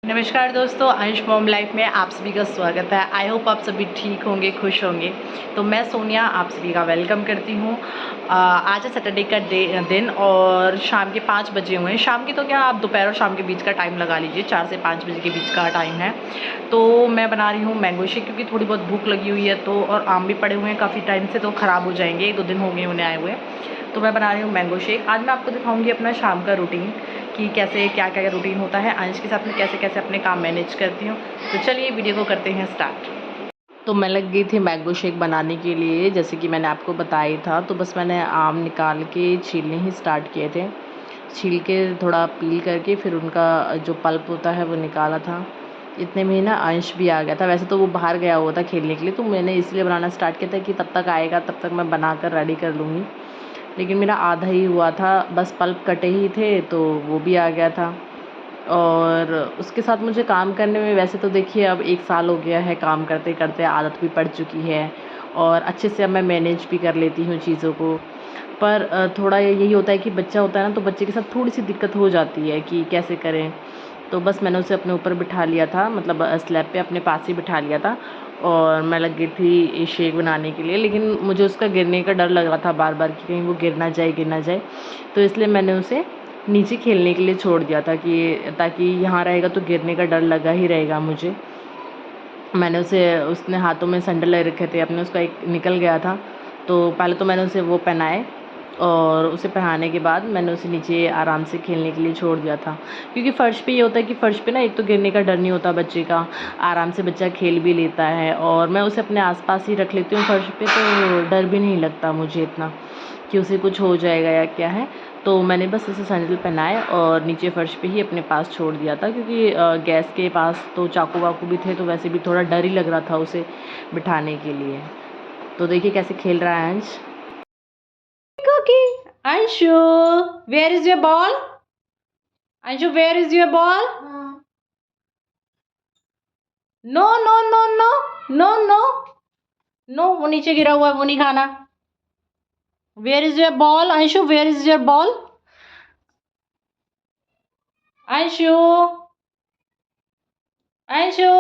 नमस्कार दोस्तों, अंश मॉम लाइफ में आप सभी का स्वागत है। आई होप आप सभी ठीक होंगे, खुश होंगे। तो मैं सोनिया आप सभी का वेलकम करती हूँ। आज है सैटरडे का दिन और शाम के 5 बजे हुए हैं। शाम की तो क्या, आप दोपहर और शाम के बीच का टाइम लगा लीजिए, 4 से 5 बजे के बीच का टाइम है। तो मैं बना रही हूँ मैंगो शेक, क्योंकि थोड़ी बहुत भूख लगी हुई है। तो और आम भी पड़े हुए हैं काफ़ी टाइम से, तो ख़राब हो जाएंगे, 1-2 दिन हो गए उन्हें आए हुए। तो मैं बना रही हूँ मैंगो शेक। आज मैं आपको दिखाऊँगी अपना शाम का रूटीन कि कैसे क्या क्या रूटीन होता है, अंश के साथ में कैसे कैसे अपने काम मैनेज करती हूँ। तो चलिए वीडियो को करते हैं स्टार्ट। तो मैं लग गई थी मैंगो शेक बनाने के लिए, जैसे कि मैंने आपको बताया ही था। तो बस मैंने आम निकाल के छीलने ही स्टार्ट किए थे। छील के थोड़ा पील करके फिर उनका जो पल्प होता है वो निकाला था। इतने में ही ना अंश भी आ गया था। वैसे तो वो बाहर गया हुआ था खेलने के लिए, तो मैंने इसलिए बनाना स्टार्ट किया था कि तब तक आएगा, तब तक मैं बना कर रेडी कर लूँगी। लेकिन मेरा आधा ही हुआ था, बस पल्प कटे ही थे तो वो भी आ गया था। और उसके साथ मुझे काम करने में, वैसे तो देखिए अब 1 साल हो गया है काम करते करते, आदत भी पड़ चुकी है और अच्छे से अब मैं मैनेज भी कर लेती हूँ चीज़ों को। पर थोड़ा यही होता है कि बच्चा होता है ना, तो बच्चे के साथ थोड़ी सी दिक्कत हो जाती है कि कैसे करें। तो बस मैंने उसे अपने ऊपर बिठा लिया था, मतलब स्लैब पे अपने पास ही बिठा लिया था और मैं लग गई थी शेक बनाने के लिए। लेकिन मुझे उसका गिरने का डर लग रहा था बार बार कि कहीं वो गिर ना जाए। तो इसलिए मैंने उसे नीचे खेलने के लिए छोड़ दिया था, कि ताकि यहाँ रहेगा तो गिरने का डर लगा ही रहेगा मुझे। मैंने उसे, उसने हाथों में सैंडल ले रखे थे अपने, उसका एक निकल गया था। तो पहले तो मैंने उसे वो पहनाए और उसे पहनाने के बाद मैंने उसे नीचे आराम से खेलने के लिए छोड़ दिया था। क्योंकि फ़र्श पे ये होता है कि फ़र्श पे ना एक तो गिरने का डर नहीं होता बच्चे का, आराम से बच्चा खेल भी लेता है और मैं उसे अपने आस-पास ही रख लेती हूँ फ़र्श पे, तो डर भी नहीं लगता मुझे इतना कि उसे कुछ हो जाएगा या क्या है। तो मैंने बस उसे सैंडल पहनाए और नीचे फ़र्श पे ही अपने पास छोड़ दिया था, क्योंकि गैस के पास तो चाकू-वाकू भी थे, तो वैसे भी थोड़ा डर ही लग रहा था उसे बिठाने के लिए। तो देखिए कैसे खेल रहा है Ansh. Cookie, Anshu, where is your ball? Anshu, where is your ball? No, no, no, no, no, no, no, वो नीचे गिरा हुआ है, वो नहीं खाना। Where is your ball? Anshu, where is your ball? Anshu, Anshu,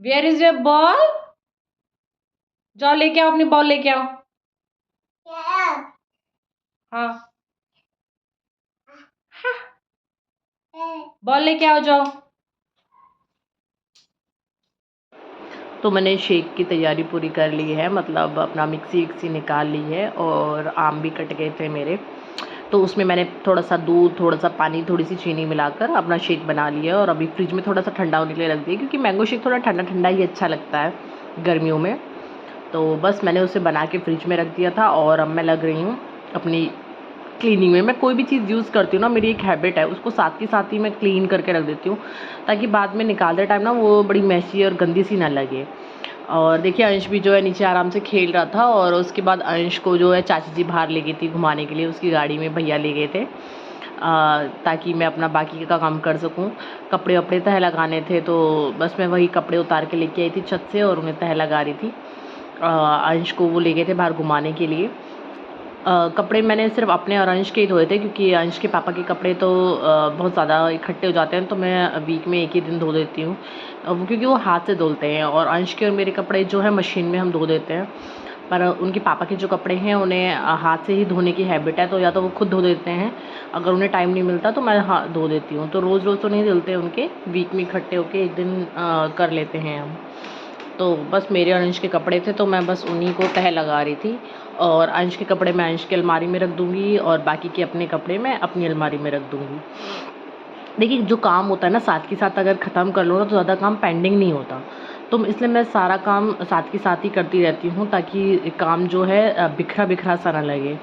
where is your ball? जाओ लेके आओ, अपनी बॉल लेके आओ। हाँ, बॉल लेके आओ, जाओ। तो मैंने शेक की तैयारी पूरी कर ली है, मतलब अपना मिक्सी-विक्सी निकाल ली है और आम भी कट गए थे मेरे। तो उसमें मैंने थोड़ा-सा दूध, थोड़ा-सा पानी, थोड़ी-सी चीनी मिलाकर अपना शेक बना लिया और अभी फ्रिज में थोड़ा-सा ठंडा होने के लिए रख दिया, क्योंकि मैंगो शेक थोड़ा ठंडा-ठंडा ही अच्छा लगता है गर्मियों में। तो बस मैंने उसे बना के फ्रिज में रख दिया था और अब मैं लग रही हूँ अपनी क्लीनिंग में। मैं कोई भी चीज़ यूज़ करती हूँ ना, मेरी एक हैबिट है, उसको साथ के साथ ही मैं क्लीन करके रख देती हूँ, ताकि बाद में निकालते टाइम ना वो बड़ी मेसी और गंदी सी ना लगे। और देखिए अंश भी जो है नीचे आराम से खेल रहा था और उसके बाद अंश को जो है चाची जी बाहर ले गई थी घुमाने के लिए, उसकी गाड़ी में भैया ले गए थे, ताकि मैं अपना बाकी का काम कर सकूँ। कपड़े-वपड़े तह लगाने थे, तो बस मैं वही कपड़े उतार के लेके आई थी छत से और उन्हें तह लगा रही थी। अंश को वो ले गए थे बाहर घुमाने के लिए। कपड़े मैंने सिर्फ़ अपने और अंश के ही धोए थे, क्योंकि अंश के पापा के कपड़े तो बहुत ज़्यादा इकट्ठे हो जाते हैं, तो मैं वीक में 1 ही दिन धो देती हूँ। वो क्योंकि वो हाथ से धुलते हैं और अंश के और मेरे कपड़े जो है मशीन में हम धो देते हैं। पर उनके पापा के जो कपड़े हैं उन्हें हाथ से ही धोने की हैबिट है, तो या तो वो खुद धो देते हैं, अगर उन्हें टाइम नहीं मिलता तो मैं धो देती हूँ। तो रोज़-रोज़ तो नहीं धुलते उनके, वीक में इकट्ठे होके 1 दिन कर लेते हैं हम। तो बस मेरे और अंश के कपड़े थे, तो मैं बस उन्हीं को तह लगा रही थी और अंश के कपड़े मैं अंश की अलमारी में रख दूँगी और बाकी के अपने कपड़े मैं अपनी अलमारी में रख दूँगी। देखिए जो काम होता है ना, साथ के साथ अगर ख़त्म कर लो ना, तो ज़्यादा काम पेंडिंग नहीं होता। तो इसलिए मैं सारा काम साथ के साथ ही करती रहती हूँ, ताकि काम जो है बिखरा-बिखरा सा ना लगे।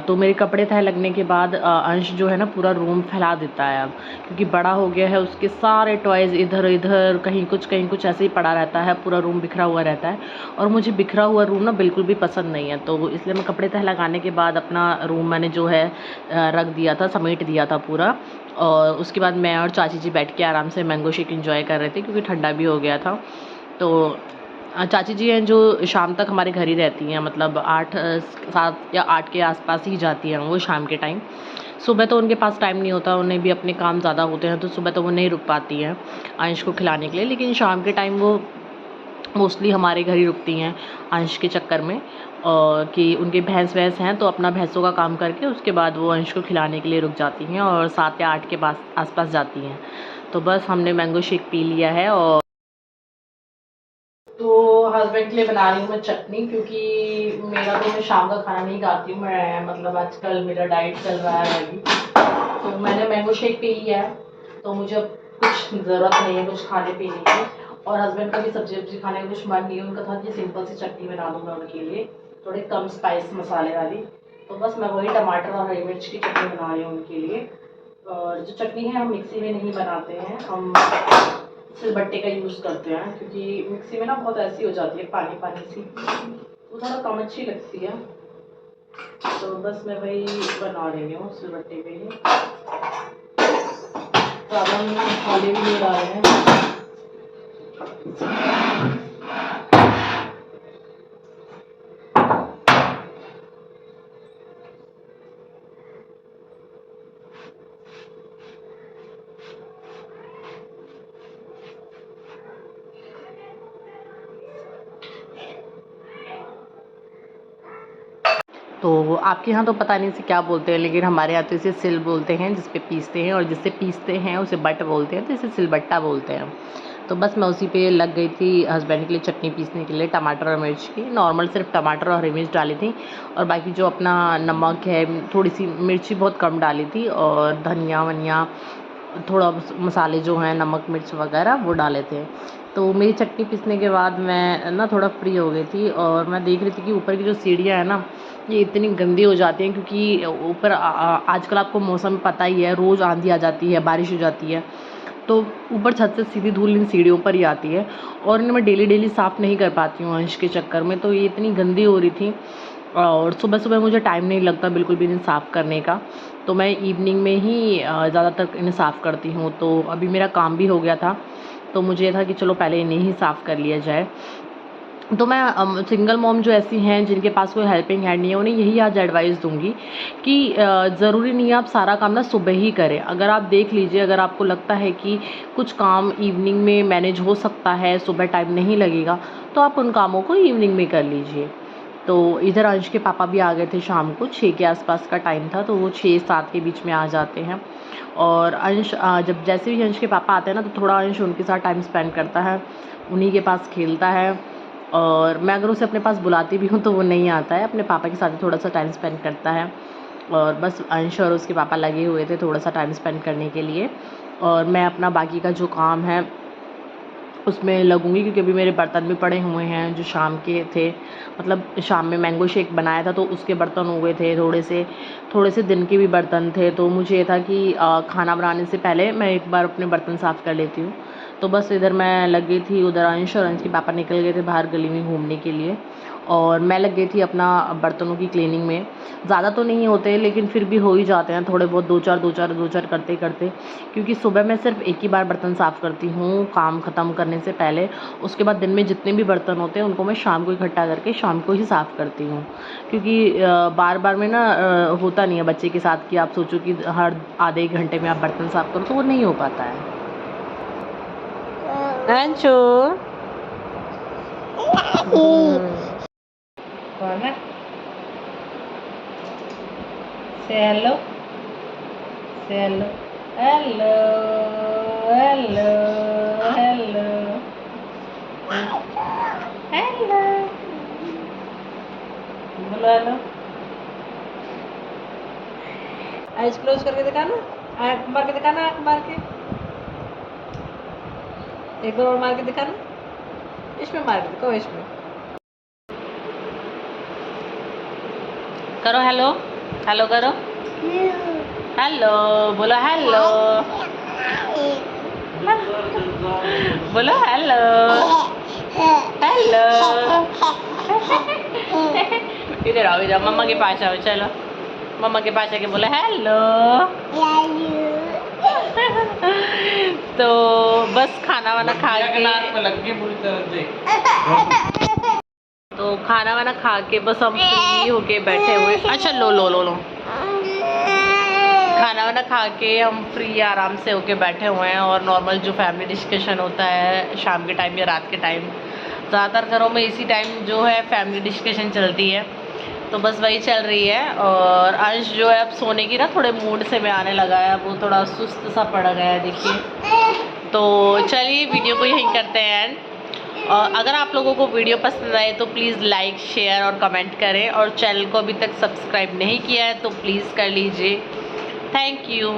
तो मेरे कपड़े तह लगने के बाद अंश जो है ना पूरा रूम फैला देता है अब, क्योंकि बड़ा हो गया है, उसके सारे टॉयज़ इधर-इधर कहीं कुछ ऐसे ही पड़ा रहता है, पूरा रूम बिखरा हुआ रहता है और मुझे बिखरा हुआ रूम ना बिल्कुल भी पसंद नहीं है। तो इसलिए मैं कपड़े तह लगाने के बाद अपना रूम मैंने जो है रख दिया था, समेट दिया था पूरा। और उसके बाद मैं और चाची जी बैठ के आराम से मैंगो शेक एन्जॉय कर रहे थे, क्योंकि ठंडा भी हो गया था। तो चाची जी हैं जो शाम तक हमारे घर ही रहती हैं, मतलब 8 7 या 8 के आसपास ही जाती हैं वो शाम के टाइम। सुबह तो उनके पास टाइम नहीं होता, उन्हें भी अपने काम ज़्यादा होते हैं, तो सुबह तो वो नहीं रुक पाती हैं अंश को खिलाने के लिए, लेकिन शाम के टाइम वो मोस्टली हमारे घर ही रुकती हैं अंश के चक्कर में। कि उनकी भैंस-वैंस हैं, तो अपना भैंसों का काम करके उसके बाद वो अंश को खिलाने के लिए रुक जाती हैं और 7 या 8 के पास आस-पास जाती हैं। तो बस हमने मैंगो शेक पी लिया है। और तो हस्बैंड के लिए बना रही हूँ मैं चटनी, क्योंकि मेरा तो मैं शाम का खाना नहीं खाती हूँ, मैं मतलब आजकल मेरा डाइट चल रहा है अभी। तो मैंने मैंगो शेक पी लिया है, तो मुझे अब कुछ ज़रूरत नहीं है कुछ खाने पीने की। और हस्बैंड का भी सब्जी वब्जी खाने का कुछ मन नहीं है, उनका था कि सिंपल सी चटनी बना दूँ मैं उनके लिए, थोड़े कम स्पाइस मसाले वाली। तो बस मैं वही टमाटर और हरी मिर्च की चटनी बना रही हूँ उनके लिए। और जो चटनी है हम मिक्सी में नहीं बनाते हैं, हम सिलबट्टे का यूज़ करते हैं, क्योंकि मिक्सी में ना बहुत ऐसी हो जाती है पानी पानी सी, वो थोड़ा कम अच्छी लगती है। तो बस मैं वही बना रही हूँ सिलबट्टे पे ही, ज़्यादा मसाले भी नहीं डाले हैं। तो आपके यहाँ तो पता नहीं इसे क्या बोलते हैं, लेकिन हमारे यहाँ तो इसे सिल बोलते हैं जिस पे पीसते हैं, और जिससे पीसते हैं उसे बट बोलते हैं, तो इसे सिलबट्टा बोलते हैं। तो बस मैं उसी पे लग गई थी हस्बैंड के लिए चटनी पीसने के लिए, टमाटर और मिर्च की, नॉर्मल सिर्फ टमाटर और हरी मिर्च डाली थी, और बाकी जो अपना नमक है, थोड़ी सी मिर्ची बहुत कम डाली थी, और धनिया वनिया थोड़ा मसाले जो हैं नमक मिर्च वगैरह वो डाले थे। तो मेरी चटनी पीसने के बाद मैं ना थोड़ा फ्री हो गई थी, और मैं देख रही थी कि ऊपर की जो सीढ़ियाँ हैं ना, ये इतनी गंदी हो जाती हैं, क्योंकि ऊपर आजकल आपको मौसम पता ही है, रोज़ आंधी आ जाती है, बारिश हो जाती है, तो ऊपर छत से सीधी धूल इन सीढ़ियों पर ही आती है, और इन्हें मैं डेली साफ़ नहीं कर पाती हूँ अंश के चक्कर में, तो ये इतनी गंदी हो रही थी। और सुबह-सुबह मुझे टाइम नहीं लगता बिल्कुल भी इन्हें साफ़ करने का, तो मैं इवनिंग में ही ज़्यादातर इन्हें साफ़ करती हूँ। तो अभी मेरा काम भी हो गया था, तो मुझे ये था कि चलो पहले इन्हें ही साफ़ कर लिया जाए। तो मैं सिंगल मॉम जो ऐसी हैं जिनके पास कोई हेल्पिंग हैंड नहीं है, उन्हें यही आज एडवाइस दूँगी कि ज़रूरी नहीं है आप सारा काम ना सुबह ही करें। अगर आप देख लीजिए, अगर आपको लगता है कि कुछ काम इवनिंग में मैनेज हो सकता है, सुबह टाइम नहीं लगेगा, तो आप उन कामों को इवनिंग में कर लीजिए। तो इधर अंश के पापा भी आ गए थे शाम को, 6 के आसपास का टाइम था, तो वो 6-7 के बीच में आ जाते हैं। और अंश जब जैसे ही अंश के पापा आते हैं ना, तो थोड़ा अंश उनके साथ टाइम स्पेंड करता है, उन्हीं के पास खेलता है। और मैं अगर उसे अपने पास बुलाती भी हूँ तो वो नहीं आता है, अपने पापा के साथ ही थोड़ा-सा टाइम स्पेंड करता है। और बस अंश और उसके पापा लगे हुए थे थोड़ा-सा टाइम स्पेंड करने के लिए, और मैं अपना बाकी का जो काम है उसमें लगूँगी, क्योंकि अभी मेरे बर्तन भी पड़े हुए हैं जो शाम के थे, मतलब शाम में मैंगो शेक बनाया था तो उसके बर्तन हो गए थे थोड़े से दिन के भी बर्तन थे, तो मुझे ये था कि खाना बनाने से पहले मैं एक बार अपने बर्तन साफ़ कर लेती हूँ। तो बस इधर मैं लग गई थी, उधर अंश और अंश के पापा निकल गए थे बाहर गली में घूमने के लिए, और मैं लग गई थी अपना बर्तनों की क्लीनिंग में। ज़्यादा तो नहीं होते, लेकिन फिर भी हो ही जाते हैं थोड़े बहुत, 2-4 करते-करते, क्योंकि सुबह मैं सिर्फ़ एक ही बार बर्तन साफ़ करती हूँ काम ख़त्म करने से पहले। उसके बाद दिन में जितने भी बर्तन होते हैं उनको मैं शाम को इकट्ठा करके शाम को ही साफ़ करती हूँ, क्योंकि बार-बार में ना होता नहीं है बच्चे के साथ कि आप सोचो कि हर आधे 1 घंटे में आप बर्तन साफ़ करो, तो वो नहीं हो पाता है। अंशु कौन है? से हेलो, से hello, hello, hello, hello, hello, बोलो हेलो। आइज क्लोज करके दिखाना, आँख मार के दिखाना, आँख मार के, एक बार और मार के दिखाना, इसमें मार के दिखाओ, इसमें करो हेलो, हेलो करो, हेलो बोलो, हेलो बोलो, हेलो हेलो इधर आओ, इधर मम्मा के पास आओ, चलो मम्मा के पास आके बोलो हेलो। तो बस खाना वाना खा के लग गई पूरी तरह से। तो खाना वाना खा के बस हम फ्री होके बैठे हुए। अच्छा लो लो लो लो। खाना वाना खा के हम फ्री आराम से होके बैठे हुए हैं और नॉर्मल जो फैमिली डिस्कशन होता है शाम के टाइम या रात के टाइम, ज़्यादातर घरों में इसी टाइम जो है फैमिली डिस्कशन चलती है, तो बस वही चल रही है। और अंश जो है अब सोने की ना थोड़े मूड से में आने लगा है, वो थोड़ा सुस्त सा पड़ गया है देखिए। तो चलिए वीडियो को यहीं करते हैं एंड। और अगर आप लोगों को वीडियो पसंद आए तो प्लीज़ लाइक शेयर और कमेंट करें, और चैनल को अभी तक सब्सक्राइब नहीं किया है तो प्लीज़ कर लीजिए। Thank you.